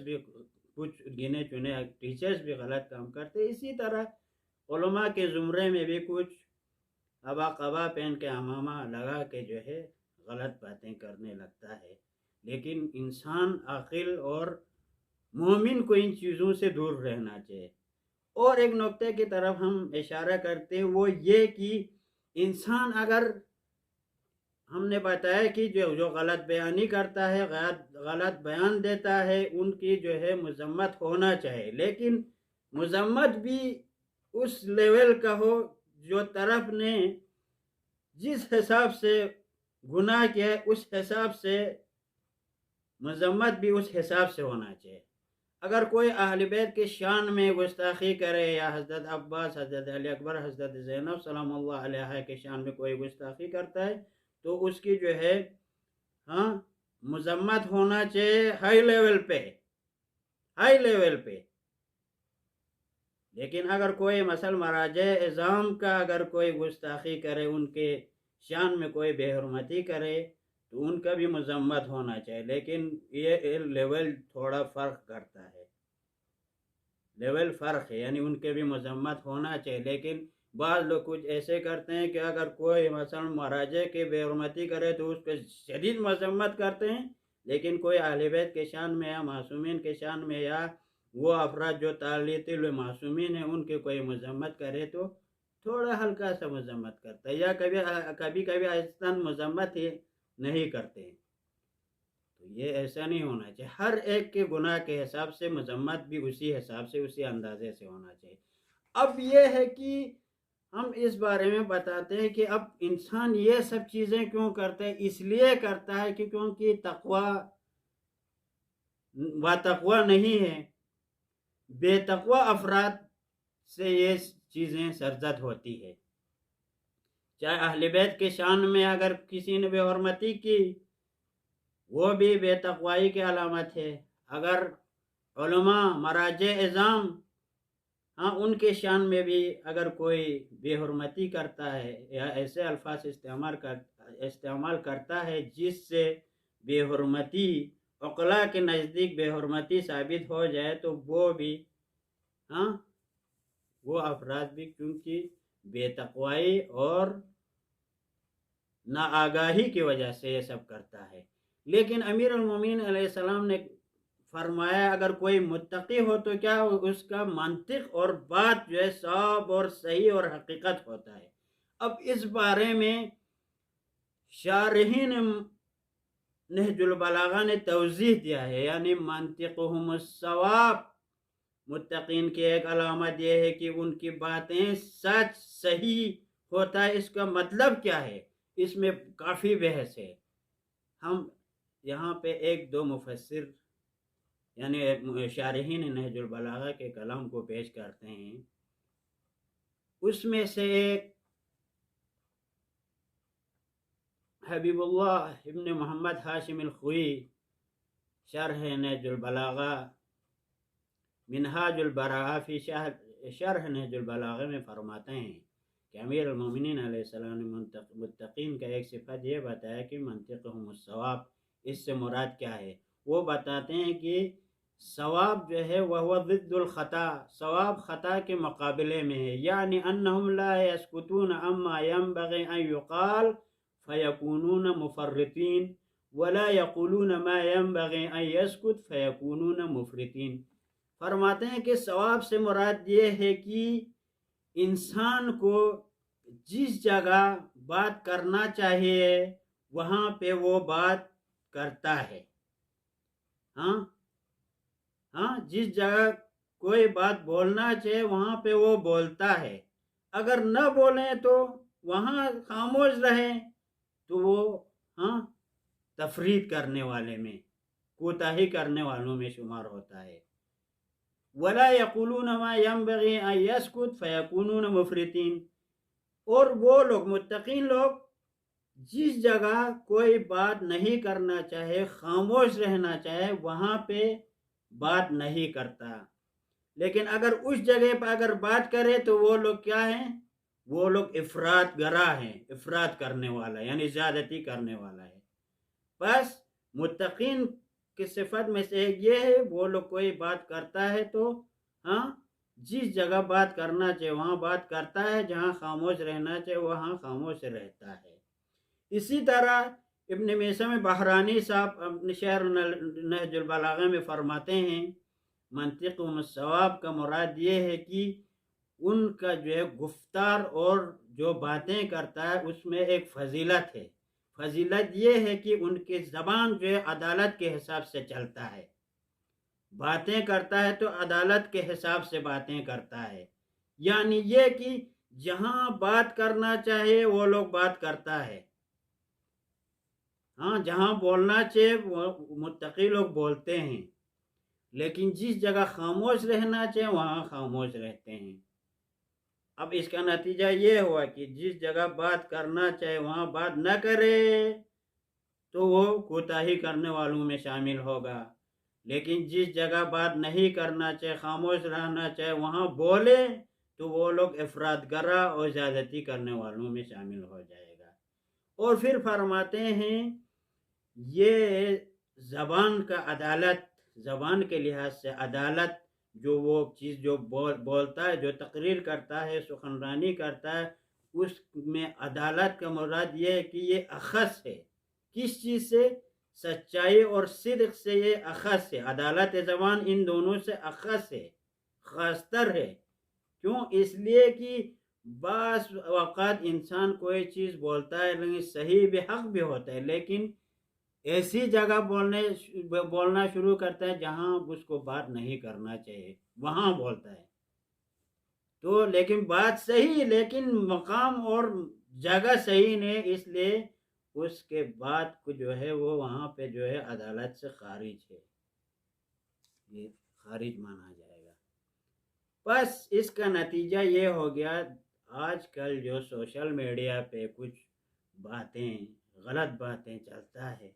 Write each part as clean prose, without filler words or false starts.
بھی کچھ گنے چنے ٹیچرز بھی غلط کام کرتے، اسی طرح علماء کے زمرے میں بھی کچھ ابا قبا پہن کے امامہ لگا کے جو ہے غلط باتیں کرنے لگتا ہے۔ لیکن انسان عاقل اور مومن کو ان چیزوں سے دور رہنا چاہیے۔ اور ایک نقطے کی طرف ہم اشارہ کرتے ہیں، وہ یہ کہ انسان اگر ہم نے بتایا کہ جو غلط بیانی کرتا ہے، غلط بیان دیتا ہے، ان کی جو ہے مذمت ہونا چاہیے، لیکن مذمت بھی اس لیول کا ہو جو طرف نے جس حساب سے گناہ کیا ہے اس حساب سے مذمت بھی اس حساب سے ہونا چاہیے۔ اگر کوئی اہل بیت کے شان میں گستاخی کرے یا حضرت عباس، حضرت علی اکبر، حضرت زینب سلام اللہ علیہ کے شان میں کوئی گستاخی کرتا ہے تو اس کی جو ہے مذمت ہونا چاہیے ہائی لیول پہ۔ لیکن اگر کوئی مثلا مراجع اعظام کا اگر کوئی گستاخی کرے، ان کے شان میں کوئی بے حرمتی کرے تو ان کا بھی مذمت ہونا چاہیے، لیکن یہ لیول تھوڑا فرق کرتا ہے، لیول فرق ہے، یعنی ان کے بھی مذمت ہونا چاہیے۔ لیکن بعض لوگ کچھ ایسے کرتے ہیں کہ اگر کوئی مثلا مراجع کی بے حرمتی کرے تو اس پہ شدید مذمت کرتے ہیں، لیکن کوئی اہل بیت کے شان میں یا معصومین کے شان میں یا وہ افراد جو تعلیتی معصومین ہیں ان کے کوئی مذمت کرے تو تھوڑا ہلکا سا مذمت کرتا ہے، یا کبھی آہستہ مذمت ہی نہیں کرتے ہیں۔ تو یہ ایسا نہیں ہونا چاہیے، ہر ایک کے گناہ کے حساب سے مذمت بھی اسی حساب سے اسی اندازے سے ہونا چاہیے۔ اب یہ ہے کہ ہم اس بارے میں بتاتے ہیں کہ اب انسان یہ سب چیزیں کیوں کرتا ہے، اس لیے کرتا ہے کہ کیونکہ تقوی نہیں ہے، بے تقوی افراد سے یہ چیزیں سرزد ہوتی ہے۔ چاہے اہل بیت کے شان میں اگر کسی نے بے حرمتی کی وہ بھی بے تقوائی کی علامت ہے، اگر علماء مراجع اعظام ان کے شان میں بھی اگر کوئی بے حرمتی کرتا ہے یا ایسے الفاظ استعمال کرتا ہے جس سے بے حرمتی عقلاء کے نزدیک بے حرمتی ثابت ہو جائے تو وہ افراد بھی کیونکہ بے تقوائی اور ناآگاہی کی وجہ سے یہ سب کرتا ہے۔ لیکن امیر المومنین علیہ السلام نے فرمایا اگر کوئی متقی ہو تو کیا اس کا منطق اور بات جو ہے صاف اور صحیح اور حقیقت ہوتا ہے۔ اب اس بارے میں شارحین نہج البلاغہ نے توضیح دیا ہے، یعنی منطقہم الصواب، متقین کی ایک علامت یہ ہے کہ ان کی باتیں سچ صحیح ہوتا ہے۔ اس کا مطلب کیا ہے، اس میں کافی بحث ہے۔ ہم یہاں پہ ایک دو مفسر یعنی شارحین نہج البلاغہ کے کلام کو پیش کرتے ہیں۔ اس میں سے ایک حبیب اللہ ابن محمد ہاشم الخوئی شرح نہج البلاغہ منہاج البراءہ فی شرح نہج البلاغہ میں فرماتے ہیں کہ امیر المومنین علیہ السلام نے متقین کا ایک صفت یہ بتایا کہ منطقہم الصواب، اس سے مراد کیا ہے؟ وہ بتاتے ہیں کہ ثواب جو ہے وہ ضد الخطا، ثواب خطا کے مقابلے میں ہے، یعنی انہم لا یسکتون اما ینبغی ان یقال فیکونون مفرطین ولا یقولون ما ینبغی ان یسکت فیکونون مفرطین۔ فرماتے ہیں کہ ثواب سے مراد یہ ہے کہ انسان کو جس جگہ بات کرنا چاہیے وہاں پہ وہ بات کرتا ہے، جس جگہ کوئی بات بولنا چاہیے وہاں پہ وہ بولتا ہے، اگر نہ بولیں تو وہاں خاموش رہیں تو وہ تفرید کرنے والے میں، کوتاہی کرنے والوں میں شمار ہوتا ہے۔ ولا یقولون ما ینبغی ان یسکت فیکونون مفرطین، اور وہ لوگ متقین لوگ جس جگہ کوئی بات نہیں کرنا چاہے، خاموش رہنا چاہے، وہاں پہ بات نہیں کرتا، لیکن اگر اس جگہ پہ اگر بات کرے تو وہ لوگ کیا ہیں؟ وہ لوگ افراط گراہ ہیں، افراط کرنے والا یعنی زیادتی کرنے والا ہے۔ بس متقین کی صفت میں سے ایک یہ ہے وہ لوگ کوئی بات کرتا ہے تو ہاں جس جگہ بات کرنا چاہیے وہاں بات کرتا ہے، جہاں خاموش رہنا چاہیے وہاں خاموش رہتا ہے۔ اسی طرح ابن میثم بحرانی صاحب اپنے شعر نہج البلاغہ میں فرماتے ہیں منطق الصواب کا مراد یہ ہے کہ ان کا جو ہے گفتار اور جو باتیں کرتا ہے اس میں ایک فضیلت ہے۔ فضیلت یہ ہے کہ ان کی زبان جو ہے عدالت کے حساب سے چلتا ہے، باتیں کرتا ہے تو عدالت کے حساب سے باتیں کرتا ہے، یعنی یہ کہ جہاں بات کرنا چاہے وہ لوگ بات کرتا ہے، ہاں جہاں بولنا چاہیے وہ متقی لوگ بولتے ہیں، لیکن جس جگہ خاموش رہنا چاہیے وہاں خاموش رہتے ہیں۔ اب اس کا نتیجہ یہ ہوا کہ جس جگہ بات کرنا چاہے وہاں بات نہ کرے تو وہ کوتاہی کرنے والوں میں شامل ہوگا، لیکن جس جگہ بات نہیں کرنا چاہے خاموش رہنا چاہے وہاں بولے تو وہ لوگ افراط گرا اور زیادتی کرنے والوں میں شامل ہو جائے گا۔ اور پھر فرماتے ہیں یہ زبان کا عدالت، زبان کے لحاظ سے عدالت جو وہ چیز جو بولتا ہے، جو تقریر کرتا ہے، سخنرانی کرتا ہے، اس میں عدالت کا مراد یہ ہے کہ یہ اخص ہے، کس چیز سے؟ سچائی اور صدق سے یہ اخص ہے، عدالت زبان ان دونوں سے اخص ہے، خاص تر ہے۔ کیوں؟ اس لیے کہ بعض اوقات انسان کوئی چیز بولتا ہے لیکن صحیح بھی حق بھی ہوتا ہے، لیکن ایسی جگہ بولنا شروع کرتا ہے جہاں اس کو بات نہیں کرنا چاہیے وہاں بولتا ہے، تو لیکن بات صحیح لیکن مقام اور جگہ صحیح نہیں، اس لیے اس کے بعد کو جو ہے وہ وہاں پہ جو ہے عدالت سے خارج ہے، یہ خارج مانا جائے گا۔ بس اس کا نتیجہ یہ ہو گیا آج کل جو سوشل میڈیا پہ کچھ باتیں غلط باتیں چلتا ہے،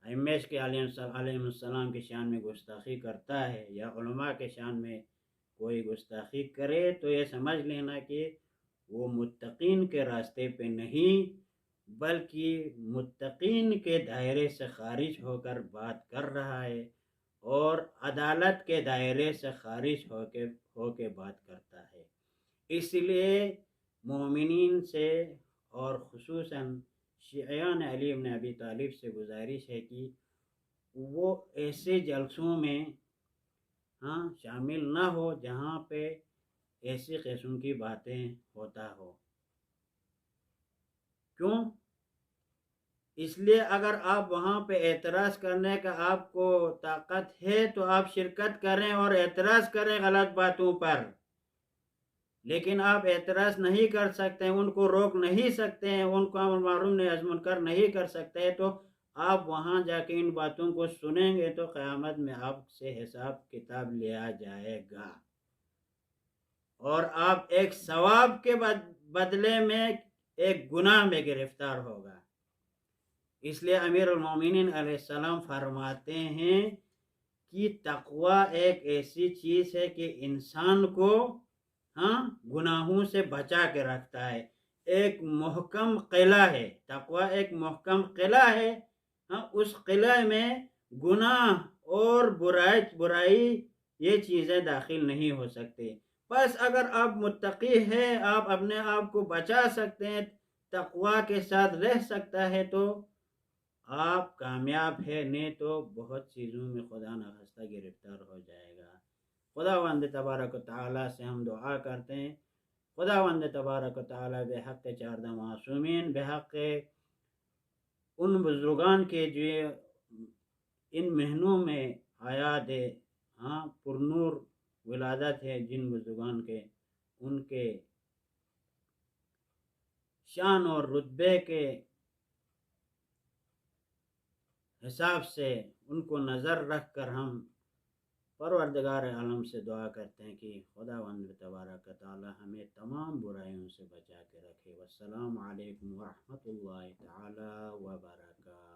ائمہ کے علیہ السلام کی شان میں گستاخی کرتا ہے یا علماء کے شان میں کوئی گستاخی کرے تو یہ سمجھ لینا کہ وہ متقین کے راستے پہ نہیں بلکہ متقین کے دائرے سے خارج ہو کر بات کر رہا ہے اور عدالت کے دائرے سے خارج ہو کے بات کرتا ہے۔ اس لیے مومنین سے اور خصوصاً شیعیان علی بن ابی طالب سے گزارش ہے کہ وہ ایسے جلسوں میں شامل نہ ہو جہاں پہ ایسی قسم کی باتیں ہوتا ہو۔ کیوں؟ اس لیے اگر آپ وہاں پہ اعتراض کرنے کا آپ کو طاقت ہے تو آپ شرکت کریں اور اعتراض کریں غلط باتوں پر، لیکن آپ اعتراض نہیں کر سکتے، ان کو روک نہیں سکتے ہیں، ان کو امر معروف نہی عن منکر نہیں کر سکتے، تو آپ وہاں جا کے ان باتوں کو سنیں گے تو قیامت میں آپ سے حساب کتاب لیا جائے گا اور آپ ایک ثواب کے بدلے میں ایک گناہ میں گرفتار ہوگا۔ اس لیے امیر المومنین علیہ السلام فرماتے ہیں کہ تقوی ایک ایسی چیز ہے کہ انسان کو گناہوں سے بچا کے رکھتا ہے، ایک محکم قلعہ ہے، تقوی ایک محکم قلعہ ہے، اس قلعے میں گناہ اور برائی یہ چیزیں داخل نہیں ہو سکتے۔ بس اگر آپ متقی ہیں، آپ اپنے آپ کو بچا سکتے ہیں، تقوی کے ساتھ رہ سکتا ہے تو آپ کامیاب ہے، نہیں تو بہت چیزوں میں خدا نخواستہ گرفتار ہو جائے گا۔ خداوند تبارک و تعالیٰ سے ہم دعا کرتے ہیں، خداوند تبارک و تعالیٰ بحق چاردہ معصومین، بحق ان بزرگان کے جو ان مہینوں میں حیات پرنور ولادت ہے، جن بزرگان کے ان کے شان اور رتبے کے حساب سے ان کو نظر رکھ کر ہم پروردگار عالم سے دعا کرتے ہیں کہ خداوند تبارک تعالی ہمیں تمام برائیوں سے بچا کے رکھے۔ والسلام علیکم ورحمۃ اللہ تعالی وبرکاتہ۔